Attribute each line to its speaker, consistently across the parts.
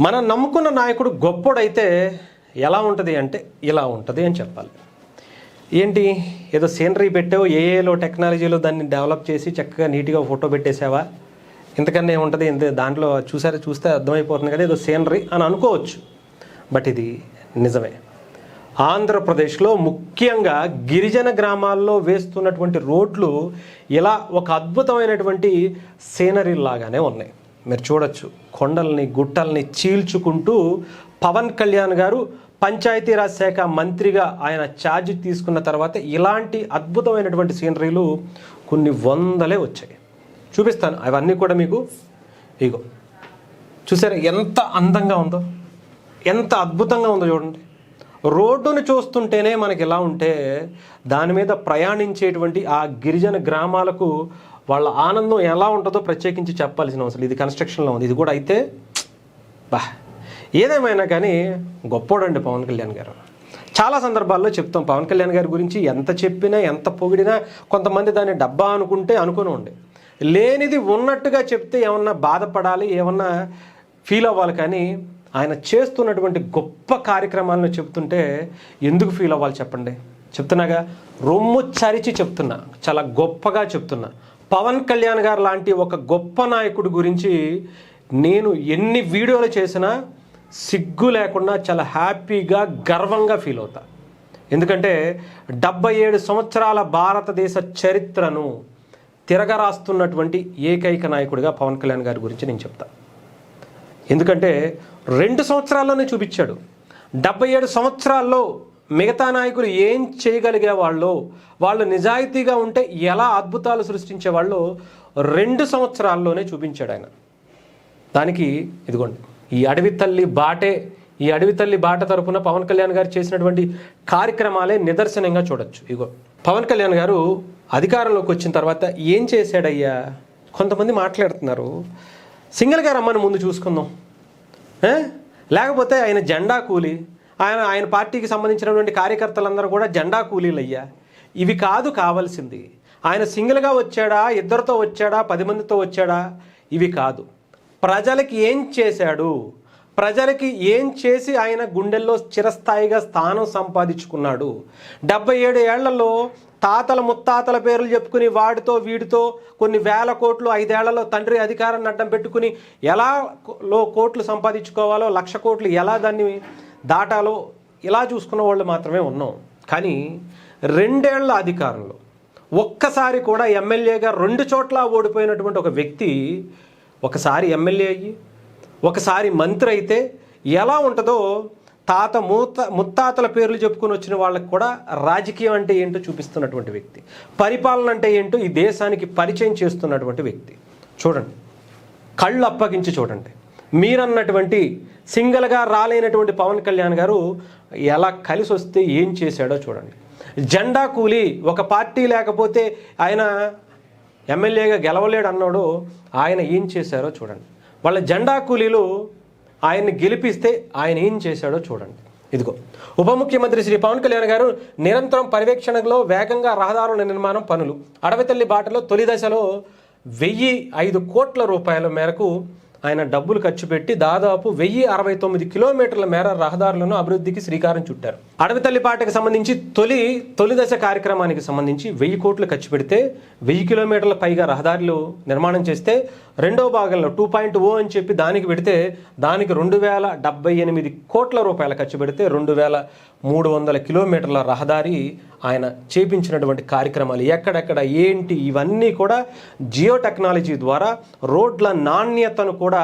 Speaker 1: మనం నమ్ముకున్న నాయకుడు గొప్పోడైతే ఎలా ఉంటుంది అంటే ఇలా ఉంటుంది అని చెప్పాలి. ఏంటి ఏదో సీనరీ పెట్టావు, ఏఏలో టెక్నాలజీలో దాన్ని డెవలప్ చేసి చక్కగా నీట్గా ఫోటో పెట్టేసావా, ఇంతకన్నా ఏముంటుంది, ఇంత దాంట్లో చూస్తే అర్థమైపోతుంది కదా ఏదో సీనరీ అని అనుకోవచ్చు. బట్ ఇది నిజమే. ఆంధ్రప్రదేశ్లో ముఖ్యంగా గిరిజన గ్రామాల్లో వేస్తున్నటువంటి రోడ్లు ఇలా ఒక అద్భుతమైనటువంటి సీనరీ లాగానే ఉన్నాయి. మీరు చూడొచ్చు, కొండల్ని గుట్టల్ని చీల్చుకుంటూ పవన్ కళ్యాణ్ గారు పంచాయతీరాజ్ శాఖ మంత్రిగా ఆయన ఛార్జ్ తీసుకున్న తర్వాత ఇలాంటి అద్భుతమైనటువంటి సీనరీలు కొన్ని వందలే వచ్చాయి. చూపిస్తాను అవన్నీ కూడా మీకు. ఇగో చూసారా ఎంత అందంగా ఉందో, ఎంత అద్భుతంగా ఉందో చూడండి. రోడ్డును చూస్తుంటేనే మనకి ఎలా ఉంటే దాని మీద ప్రయాణించేటువంటి ఆ గిరిజన గ్రామాలకు వాళ్ళ ఆనందం ఎలా ఉంటుందో ప్రత్యేకించి చెప్పాల్సిన అవసరం. ఇది కన్స్ట్రక్షన్లో ఉంది, ఇది కూడా అయితే ఏదేమైనా కానీ గొప్పోడండి పవన్ కళ్యాణ్ గారు. చాలా సందర్భాల్లో చెప్తాం పవన్ కళ్యాణ్ గారి గురించి, ఎంత చెప్పినా ఎంత పొగిడినా కొంతమంది దాన్ని డబ్బా అనుకుంటే అనుకుని ఉండే, లేనిది ఉన్నట్టుగా చెప్తే ఏమన్నా బాధపడాలి, ఏమన్నా ఫీల్ అవ్వాలి. కానీ ఆయన చేస్తున్నటువంటి గొప్ప కార్యక్రమాలను చెప్తుంటే ఎందుకు ఫీల్ అవ్వాలి చెప్పండి. చెప్తున్నాగా, రొమ్ము చరిచి చెప్తున్నా, చాలా గొప్పగా చెప్తున్నా. పవన్ కళ్యాణ్ గారు లాంటి ఒక గొప్ప నాయకుడి గురించి నేను ఎన్ని వీడియోలు చేసినా సిగ్గు లేకుండా చాలా హ్యాపీగా గర్వంగా ఫీల్ అవుతా. ఎందుకంటే 77 సంవత్సరాల భారతదేశ చరిత్రను తిరగరాస్తున్నటువంటి ఏకైక నాయకుడిగా పవన్ కళ్యాణ్ గారి గురించి నేను చెప్తా. ఎందుకంటే 2 సంవత్సరాల్లోనే చూపించాడు. 77 సంవత్సరాల్లో మిగతా నాయకులు ఏం చేయగలిగే వాళ్ళు నిజాయితీగా ఉంటే ఎలా అద్భుతాలు సృష్టించేవాళ్ళు 2 సంవత్సరాల్లోనే చూపించాడు ఆయన. దానికి ఇదిగోండి ఈ అడవి తల్లి బాట తరపున పవన్ కళ్యాణ్ గారు చేసినటువంటి కార్యక్రమాలే నిదర్శనంగా చూడొచ్చు. ఇగో పవన్ కళ్యాణ్ గారు అధికారంలోకి వచ్చిన తర్వాత ఏం చేశాడయ్యా, కొంతమంది మాట్లాడుతున్నారు సింగిల్గా రమ్మని ముందు చూసుకుందాం, లేకపోతే ఆయన జెండా కూలి, ఆయన పార్టీకి సంబంధించినటువంటి కార్యకర్తలందరూ కూడా జెండా కూలీలు అయ్యా. ఇవి కాదు కావాల్సింది. ఆయన సింగిల్గా వచ్చాడా, ఇద్దరితో వచ్చాడా, 10 మందితో వచ్చాడా, ఇవి కాదు. ప్రజలకి ఏం చేశాడు, ప్రజలకి ఏం చేసి ఆయన గుండెల్లో చిరస్థాయిగా స్థానం సంపాదించుకున్నాడు. 77 ఏళ్లలో తాతల ముత్తాతల పేర్లు చెప్పుకుని వాడితో వీడితో కొన్ని వేల కోట్లు, 5 ఏళ్లలో తండ్రి అధికారాన్ని అడ్డం పెట్టుకుని ఎలా కోట్లు సంపాదించుకోవాలో, 1,00,000 కోట్లు ఎలా దాన్ని దాటాలో ఇలా చూసుకున్న వాళ్ళు మాత్రమే ఉన్నాం. కానీ 2 ఏళ్ల అధికారంలో ఒక్కసారి కూడా ఎమ్మెల్యేగా 2 చోట్ల ఓడిపోయినటువంటి ఒక వ్యక్తి ఒకసారి ఎమ్మెల్యే అయ్యి ఒకసారి మంత్రి అయితే ఎలా ఉంటుందో ముత్తాతల పేర్లు చెప్పుకుని వచ్చిన వాళ్ళకి కూడా రాజకీయం అంటే ఏంటో చూపిస్తున్నటువంటి వ్యక్తి, పరిపాలన అంటే ఏంటో ఈ దేశానికి పరిచయం చేస్తున్నటువంటి వ్యక్తి. చూడండి, కళ్ళు అప్పగించి చూడండి. మీరన్నటువంటి సింగిల్గా రాలేనటువంటి పవన్ కళ్యాణ్ గారు ఎలా కలిసి వస్తే ఏం చేశాడో చూడండి. జెండా కూలి, ఒక పార్టీ లేకపోతే ఆయన ఎమ్మెల్యేగా గెలవలేడు అన్నాడు, ఆయన ఏం చేశారో చూడండి. వాళ్ళ జెండా కూలీలు ఆయన్ని గెలిపిస్తే ఆయన ఏం చేశాడో చూడండి. ఇదిగో ఉప ముఖ్యమంత్రి శ్రీ పవన్ కళ్యాణ్ గారు నిరంతరం పర్యవేక్షణలో వేగంగా రహదారుల నిర్మాణం పనులు. అడవితల్లి బాటలో తొలి దశలో 1,005 కోట్ల రూపాయల మేరకు ఆయన డబ్బులు ఖర్చు పెట్టి దాదాపు 1,069 కిలోమీటర్ల మేర రహదారులను అభివృద్ధికి శ్రీకారం చుట్టారు. అడవితల్లి పాటకు సంబంధించి తొలి దశ కార్యక్రమానికి సంబంధించి 1,000 కోట్లు ఖర్చు పెడితే 1,000 కిలోమీటర్ల పైగా రహదారులు నిర్మాణం చేస్తే, రెండో భాగంలో 2.0 అని చెప్పి దానికి పెడితే దానికి 2,078 కోట్ల రూపాయలు ఖర్చు పెడితే 2,300 కిలోమీటర్ల రహదారి ఆయన చేపించినటువంటి కార్యక్రమాలు ఎక్కడెక్కడ ఏంటి ఇవన్నీ కూడా జియో టెక్నాలజీ ద్వారా రోడ్ల నాణ్యతను కూడా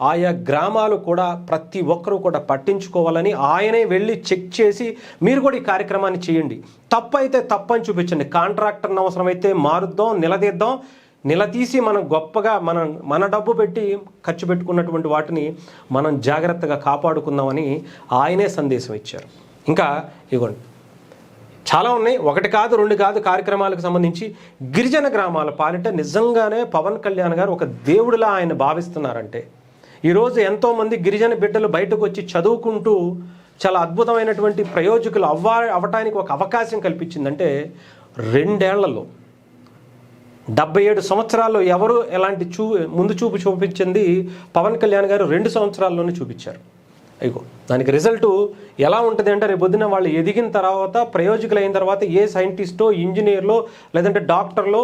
Speaker 1: ఆయా గ్రామాలు కూడా ప్రతి ఒక్కరూ కూడా పట్టించుకోవాలని ఆయనే వెళ్ళి చెక్ చేసి మీరు కూడా ఈ కార్యక్రమాన్ని చేయండి, తప్పు అయితే తప్పని చూపించండి, కాంట్రాక్టర్ని అవసరమైతే మారుద్దాం, నిలదీసి మనం గొప్పగా మన డబ్బు పెట్టి ఖర్చు పెట్టుకున్నటువంటి వాటిని మనం జాగ్రత్తగా కాపాడుకుందామని ఆయనే సందేశం ఇచ్చారు. ఇంకా ఇవ్వండి చాలా ఉన్నాయి, 1 కాదు 2 కాదు కార్యక్రమాలకు సంబంధించి. గిరిజన గ్రామాల పాలిట నిజంగానే పవన్ కళ్యాణ్ గారు ఒక దేవుడిలా ఆయన భావిస్తున్నారంటే, ఈరోజు ఎంతోమంది గిరిజన బిడ్డలు బయటకు వచ్చి చదువుకుంటూ చాలా అద్భుతమైనటువంటి ప్రయోజకులు అవటానికి ఒక అవకాశం కల్పించిందంటే 2 ఏళ్లలో 77 సంవత్సరాల్లో ఎవరు ఎలాంటి ముందు చూపు చూపించింది పవన్ కళ్యాణ్ గారు 2 సంవత్సరాల్లోనే చూపించారు. అయ్యో దానికి రిజల్ట్ ఎలా ఉంటుంది అంటే రేపు పొద్దున వాళ్ళు ఎదిగిన తర్వాత ప్రయోజకులైన తర్వాత ఏ సైంటిస్టో ఇంజనీర్లో లేదంటే డాక్టర్లో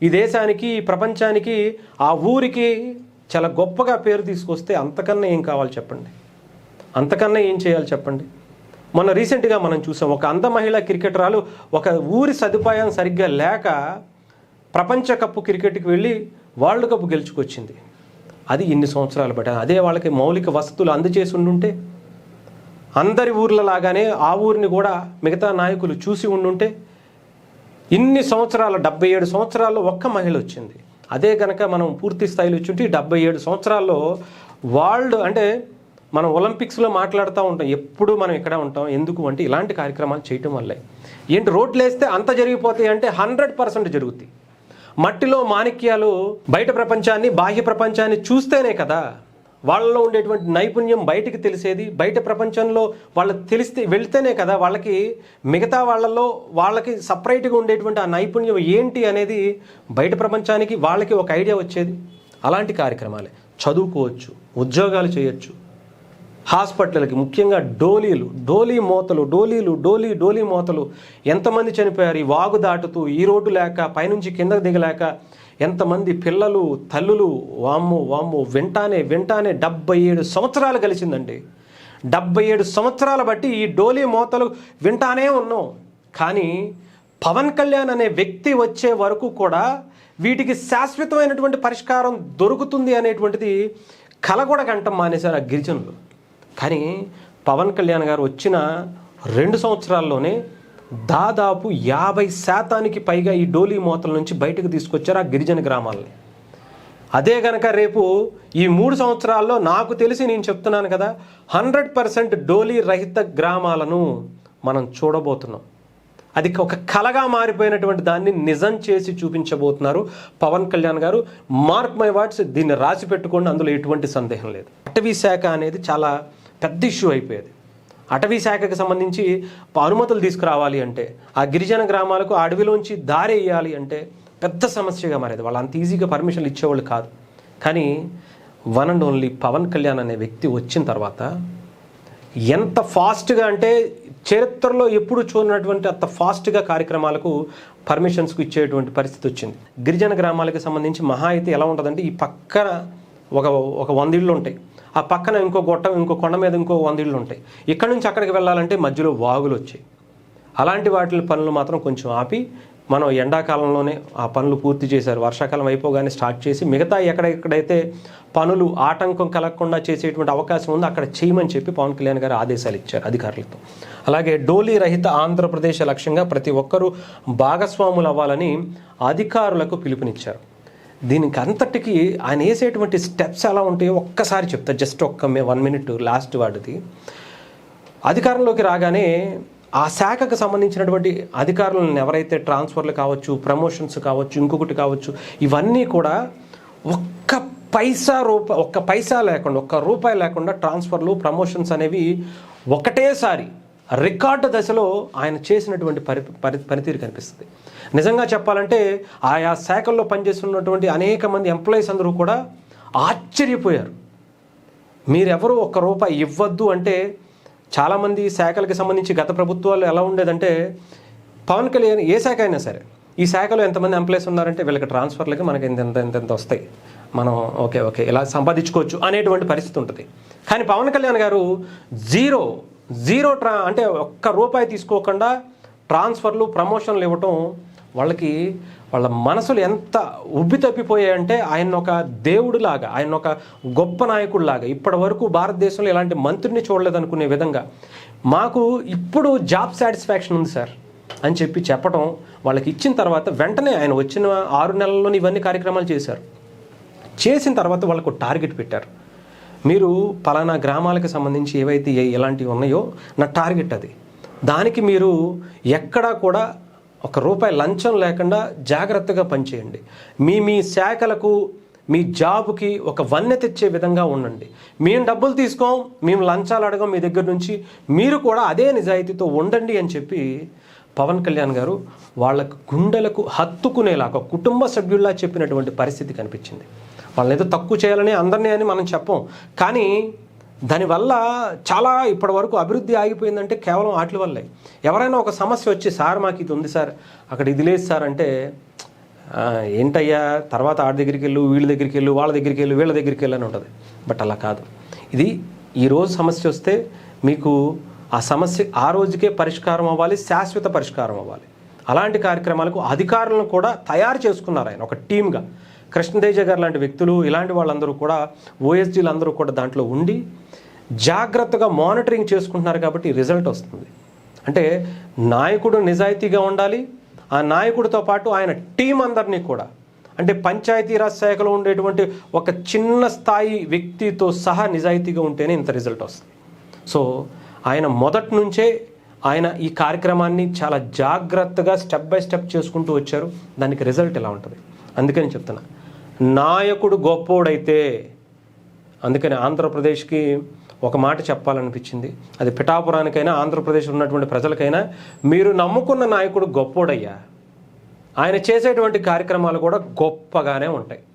Speaker 1: ఈ దేశానికి ఈ ప్రపంచానికి ఆ ఊరికి చాలా గొప్పగా పేరు తీసుకొస్తే అంతకన్నా ఏం కావాలి చెప్పండి, అంతకన్నా ఏం చేయాలి చెప్పండి. మొన్న రీసెంట్గా మనం చూసాం, ఒక అంధ మహిళా క్రికెటరాలు ఒక ఊరి సదుపాయం సరిగ్గా లేక ప్రపంచ కప్పు క్రికెట్కి వెళ్ళి వరల్డ్ కప్ గెలుచుకొచ్చింది. అది ఇన్ని సంవత్సరాలు బట్టి అదే వాళ్ళకి మౌలిక వసతులు అందజేసి ఉండుంటే, అందరి ఊర్లలాగానే ఆ ఊరిని కూడా మిగతా నాయకులు చూసి ఉండుంటే ఇన్ని సంవత్సరాలు 77 సంవత్సరాల్లో ఒక్క మహిళ వచ్చింది. అదే కనుక మనం పూర్తి స్థాయిలో వచ్చుంటే 77 సంవత్సరాల్లో వరల్డ్ అంటే మనం ఒలింపిక్స్లో మాట్లాడుతూ ఉంటాం, ఎప్పుడు మనం ఇక్కడ ఉంటాం. ఎందుకు అంటే ఇలాంటి కార్యక్రమాలు చేయటం వల్లే. ఏంటి రోడ్లు వేస్తే అంత జరిగిపోతాయి అంటే 100% జరుగుతాయి. మట్టిలో మాణిక్యాలు బయట ప్రపంచాన్ని బాహ్య ప్రపంచాన్ని చూస్తేనే కదా వాళ్ళలో ఉండేటువంటి నైపుణ్యం బయటికి తెలిసేది. బయట ప్రపంచంలో వాళ్ళు వెళ్తేనే కదా వాళ్ళకి మిగతా వాళ్ళకి సపరేట్గా ఉండేటువంటి ఆ నైపుణ్యం ఏంటి అనేది బయట ప్రపంచానికి వాళ్ళకి ఒక ఐడియా వచ్చేది. అలాంటి కార్యక్రమాలే. చదువుకోవచ్చు, ఉద్యోగాలు చేయొచ్చు, హాస్పిటల్కి ముఖ్యంగా డోలీ మోతలు ఎంతమంది చనిపోయారు ఈ వాగు దాటుతూ, ఈ రోడ్డు లేక పైనుంచి కిందకు దిగలేక ఎంతమంది పిల్లలు తల్లులు. వామ్మో వెంటానే 77 సంవత్సరాలు కలిసిందండి. 77 సంవత్సరాలు బట్టి ఈ డోలీ మోతలు వింటానే ఉన్నాం. కానీ పవన్ కళ్యాణ్ అనే వ్యక్తి వచ్చే వరకు కూడా వీటికి శాశ్వతమైనటువంటి పరిష్కారం దొరుకుతుంది అనేటువంటిది కల కూడా కంటం మానేశారు ఆ గిరిజనులు. కానీ పవన్ కళ్యాణ్ గారు వచ్చిన 2 సంవత్సరాల్లోనే దాదాపు 50% పైగా ఈ డోలీ మోతల నుంచి బయటకు తీసుకొచ్చారు ఆ గిరిజన గ్రామాలని. అదే గనక రేపు ఈ 3 సంవత్సరాల్లో నాకు తెలిసి నేను చెప్తున్నాను కదా 100% డోలీ రహిత గ్రామాలను మనం చూడబోతున్నాం. అది ఒక కలగా మారిపోయినటువంటి దాన్ని నిజం చేసి చూపించబోతున్నారు పవన్ కళ్యాణ్ గారు. మార్క్ మై వర్డ్స్, దీన్ని రాసి పెట్టుకోండి, అందులో ఎటువంటి సందేహం లేదు. అటవీ శాఖ అనేది చాలా పెద్ద ఇష్యూ అయిపోయేది. అటవీ శాఖకు సంబంధించి అనుమతులు తీసుకురావాలి అంటే, ఆ గిరిజన గ్రామాలకు అడవిలోంచి దారి వేయాలి అంటే పెద్ద సమస్యగా మారేది. వాళ్ళు అంత ఈజీగా పర్మిషన్లు ఇచ్చేవాళ్ళు కాదు. కానీ one and only Pawan Kalyan అనే వ్యక్తి వచ్చిన తర్వాత ఎంత ఫాస్ట్గా అంటే చరిత్రలో ఎప్పుడు చూడనటువంటి అంత ఫాస్ట్గా కార్యక్రమాలకు పర్మిషన్స్కు ఇచ్చేటువంటి పరిస్థితి వచ్చింది. గిరిజన గ్రామాలకు సంబంధించి మహా అయితే ఎలా ఉంటుందంటే, ఈ పక్కన ఒక 100 ఇళ్ళు ఉంటాయి, ఆ పక్కన ఇంకో కొండ మీద ఇంకో 100 ఇళ్ళు ఉంటాయి. ఇక్కడ నుంచి అక్కడికి వెళ్ళాలంటే మధ్యలో వాగులు వచ్చాయి. అలాంటి వాటి పనులు మాత్రం కొంచెం ఆపి మనం ఎండాకాలంలోనే ఆ పనులు పూర్తి చేశారు. వర్షాకాలం అయిపోగానే స్టార్ట్ చేసి మిగతా ఎక్కడెక్కడైతే పనులు ఆటంకం కలగకుండా చేసేటువంటి అవకాశం ఉందో అక్కడ చేయమని చెప్పి పవన్ కళ్యాణ్ గారు ఆదేశాలు ఇచ్చారు అధికారులతో. అలాగే డోలీ రహిత ఆంధ్రప్రదేశ్ లక్ష్యంగా ప్రతి ఒక్కరూ భాగస్వాములు అవ్వాలని అధికారులకు పిలుపునిచ్చారు. దీనికి అంతటికి ఆయన వేసేటువంటి స్టెప్స్ ఎలా ఉంటాయో ఒక్కసారి చెప్తా, జస్ట్ 1 మినిట్ లాస్ట్ వాడిది. అధికారంలోకి రాగానే ఆ శాఖకు సంబంధించినటువంటి అధికారులను ఎవరైతే ట్రాన్స్ఫర్లు కావచ్చు, ప్రమోషన్స్ కావచ్చు, ఇంకొకటి కావచ్చు, ఇవన్నీ కూడా ఒక్క పైసా లేకుండా, ₹1 లేకుండా ట్రాన్స్ఫర్లు ప్రమోషన్స్ అనేవి ఒకటేసారి రికార్డు దశలో ఆయన చేసినటువంటి పనితీరు కనిపిస్తుంది. నిజంగా చెప్పాలంటే ఆయా శాఖల్లో పనిచేస్తున్నటువంటి అనేక మంది ఎంప్లాయీస్ అందరూ కూడా ఆశ్చర్యపోయారు. మీరెవరు ₹1 ఇవ్వద్దు అంటే, చాలామంది శాఖలకు సంబంధించి గత ప్రభుత్వాలు ఎలా ఉండేదంటే, పవన్ కళ్యాణ్ ఏ శాఖ అయినా సరే, ఈ శాఖలో ఎంతమంది ఎంప్లాయీస్ ఉన్నారంటే వీళ్ళకి ట్రాన్స్ఫర్లకి మనకి ఎంత వస్తాయి, మనం ఓకే ఇలా సంపాదించుకోవచ్చు అనేటువంటి పరిస్థితి ఉంటుంది. కానీ పవన్ కళ్యాణ్ గారు జీరో అంటే ₹1 తీసుకోకుండా ట్రాన్స్ఫర్లు ప్రమోషన్లు ఇవ్వటం వాళ్ళ మనసులు ఎంత ఉబ్బి తప్పిపోయాయంటే, ఆయన ఒక దేవుడిలాగా, ఆయన ఒక గొప్ప నాయకుడిలాగా, ఇప్పటి వరకు భారతదేశంలో ఇలాంటి మంత్రిని చూడలేదనుకునే విధంగా మాకు ఇప్పుడు జాబ్ సాటిస్ఫాక్షన్ ఉంది సార్ అని చెప్పడం వాళ్ళకి ఇచ్చిన తర్వాత వెంటనే ఆయన వచ్చిన 6 నెలల్లోనే ఇవన్నీ కార్యక్రమాలు చేశారు. చేసిన తర్వాత వాళ్ళకు టార్గెట్ పెట్టారు. మీరు పలానా గ్రామాలకు సంబంధించి ఏవైతే ఎలాంటివి ఉన్నాయో నా టార్గెట్ అది, దానికి మీరు ఎక్కడా కూడా ₹1 లంచం లేకుండా జాగ్రత్తగా పనిచేయండి. మీ శాఖలకు, మీ జాబుకి ఒక వన్నె తెచ్చే విధంగా ఉండండి. మేము డబ్బులు తీసుకోం, మేము లంచాలు అడగం మీ దగ్గర నుంచి, మీరు కూడా అదే నిజాయితీతో ఉండండి అని చెప్పి పవన్ కళ్యాణ్ గారు వాళ్ళకు గుండెలకు హత్తుకునేలాగా కుటుంబ సభ్యుల్లా చెప్పినటువంటి పరిస్థితి కనిపించింది. వాళ్ళని ఏదో తక్కువ చేయాలని అందరినీ అని మనం చెప్పం, కానీ దానివల్ల చాలా ఇప్పటి వరకు అభివృద్ధి ఆగిపోయిందంటే కేవలం వాటి వల్లే. ఎవరైనా ఒక సమస్య వచ్చి సార్ మాకు ఇది ఉంది సార్, అక్కడ ఇది లేదు సార్ అంటే ఏంటయ్యా తర్వాత ఆడి దగ్గరికి వెళ్ళు, వీళ్ళ దగ్గరికి వెళ్ళు, వాళ్ళ దగ్గరికి వెళ్ళు, వీళ్ళ దగ్గరికి వెళ్ళు అని ఉంటుంది. బట్ అలా కాదు. ఇది ఈరోజు సమస్య వస్తే మీకు ఆ సమస్య ఆ రోజుకే పరిష్కారం అవ్వాలి, శాశ్వత పరిష్కారం అవ్వాలి. అలాంటి కార్యక్రమాలకు అధికారులను కూడా తయారు చేసుకున్నారు ఆయన ఒక టీమ్గా. కృష్ణతేజ గారు లాంటి వ్యక్తులు, ఇలాంటి వాళ్ళందరూ కూడా, ఓఎస్డీలు అందరూ కూడా దాంట్లో ఉండి జాగ్రత్తగా మానిటరింగ్ చేసుకుంటున్నారు కాబట్టి రిజల్ట్ వస్తుంది. అంటే నాయకుడు నిజాయితీగా ఉండాలి, ఆ నాయకుడితో పాటు ఆయన టీం అందరినీ కూడా, అంటే పంచాయతీరాజ్ శాఖలో ఉండేటువంటి ఒక చిన్న స్థాయి వ్యక్తితో సహా నిజాయితీగా ఉంటేనే ఇంత రిజల్ట్ వస్తుంది. సో ఆయన మొదటి నుంచే ఆయన ఈ కార్యక్రమాన్ని చాలా జాగ్రత్తగా స్టెప్ బై స్టెప్ చేసుకుంటూ వచ్చారు. దానికి రిజల్ట్ ఎలా ఉంటుంది. అందుకని చెప్తున్నా, నాయకుడు గొప్పోడైతే, అందుకని ఆంధ్రప్రదేశ్కి ఒక మాట చెప్పాలనిపించింది. అది పిఠాపురానికైనా ఆంధ్రప్రదేశ్ ఉన్నటువంటి ప్రజలకైనా, మీరు నమ్ముకున్న నాయకుడు గొప్పోడయ్యా, ఆయన చేసేటువంటి కార్యక్రమాలు కూడా గొప్పగానే ఉంటాయి.